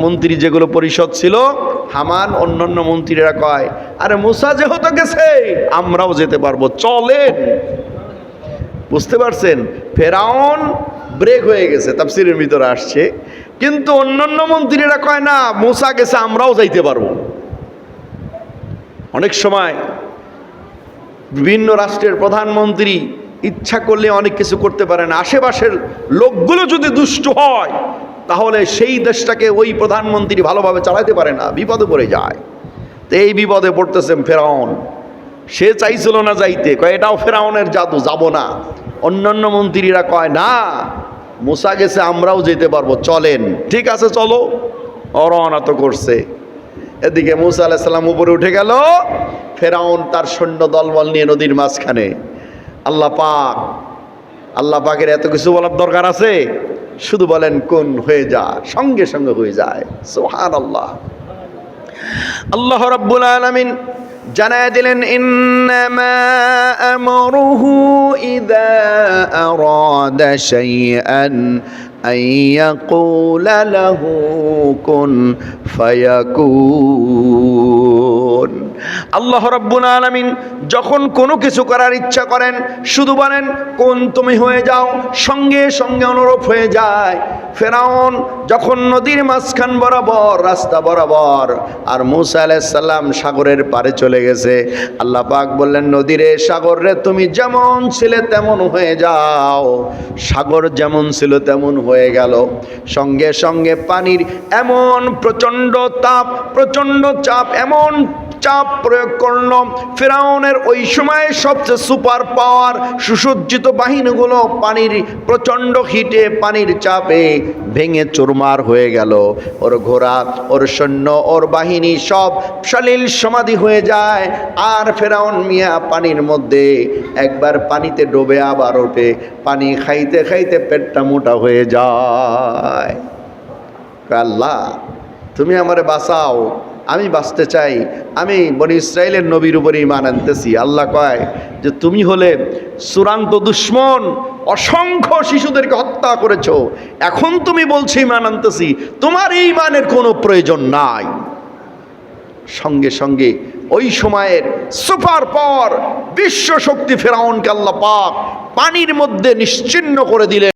মন্ত্রী যেগুলো পরিষদ ছিল, হামান অন্যান্য মন্ত্রীরা কয়, আরে মুসা যেহেতু গেছে আমরাও যেতে পারবো, চলেন। বুঝতে পারছেন? ফেরাউন ব্রেক হয়ে গেছে, তাফসীরের ভিতরে আসছে। কিন্তু অন্যান্য মন্ত্রীরা কয় না, মুসা গেছে আমরাও যাইতে পারবো। অনেক সময় বিভিন্ন রাষ্ট্রের প্রধানমন্ত্রী ইচ্ছা করলে অনেক কিছু করতে পারে না। আশেপাশের লোকগুলো যদি দুষ্ট হয় তাহলে সেই দেশটাকে ওই প্রধানমন্ত্রী ভালোভাবে চালাতে পারে না, বিপদে পড়ে যায়। তো এই বিপদে পড়তেছেন ফেরাউন। সে চাইছিল না যাইতে, কয় এটাও ফেরাউনের জাদু, যাব না। অন্যান্য মন্ত্রীরা কয় না, মুসা গেছে আমরাও যেতে পারবো, চলেন। ঠিক আছে চলো। রওনা তো করছে। এদিকে মুসা আলাইহিস সালাম উপরে উঠে গেল, ফেরাউন তার সৈন্য দলবল নিয়ে নদীর মাঝখানে। আল্লাহ পাকের এত কিছু বলার দরকার আছে? শুধু বলেন কোন হয়ে যা, সঙ্গে সঙ্গে হয়ে যায়। সুবহানাল্লাহ। আল্লাহ রাব্বুল আলামিন জানায় দিলেন, ইন্নামা আমরুহু ইযা আরাদা শাইআন আন ইয়াকুলা লাহু কুন ফায়াকুন। আল্লাহ রাব্বুল আলামিন যখন কোনো কিছু করার ইচ্ছা করেন শুধু বলেন কোন, তুমি হয়ে যাও, সঙ্গে সঙ্গে অনুরূপ হয়ে যায়। ফেরাউন যখন নদীর মাঝখান বরাবর, রাস্তা বরাবর, আর মুসা আলাইহিস সালাম সাগরের পারে চলে গেছে, আল্লাহ পাক বললেন, নদীরে, সাগর রে, তুমি যেমন ছিলে তেমন হয়ে যাও। সাগর যেমন ছিল তেমন হয়ে গেল। সঙ্গে সঙ্গে পানির এমন প্রচণ্ড তাপ, প্রচণ্ড চাপ, এমন চাপ প্রয়োগ করল, ফেরাউনের ওই সময় সবচেয়ে সুপার পাওয়ার সুসজ্জিত বাহিনীগুলো পানির প্রচণ্ড হিটে, পানির চাপে ভেঙে চুরমার হয়ে গেল। ওর ঘোড়া, ওর সৈন্য, ওর বাহিনী সব সলিল সমাধি হয়ে যায়। আর ফেরাউন মিয়া পানির মধ্যে একবার পানিতে ডুবে আবার ওঠে, পানি খাইতে খাইতে পেটটা মোটা হয়ে যায়। আল্লাহ তুমি আমারে বাঁচাও, আমি বাঁচতে চাই, আমি বনি ইসরাইলের নবীর উপরে ঈমান আনতেছি। আল্লাহ কয় যে তুমি হলে চূড়ান্ত দুশ্মন, অসংখ্য শিশুদেরকে হত্যা করেছো, এখন তুমি বলছো ঈমান আনতেছি, তোমার এই ঈমানের কোনো প্রয়োজন নাই। সঙ্গে সঙ্গে ওই সময়ের সুপার পাওয়ার বিশ্ব শক্তি ফেরাউনকে আল্লাহ পাক পানির মধ্যে নিশ্চিহ্ন করে দিলেন।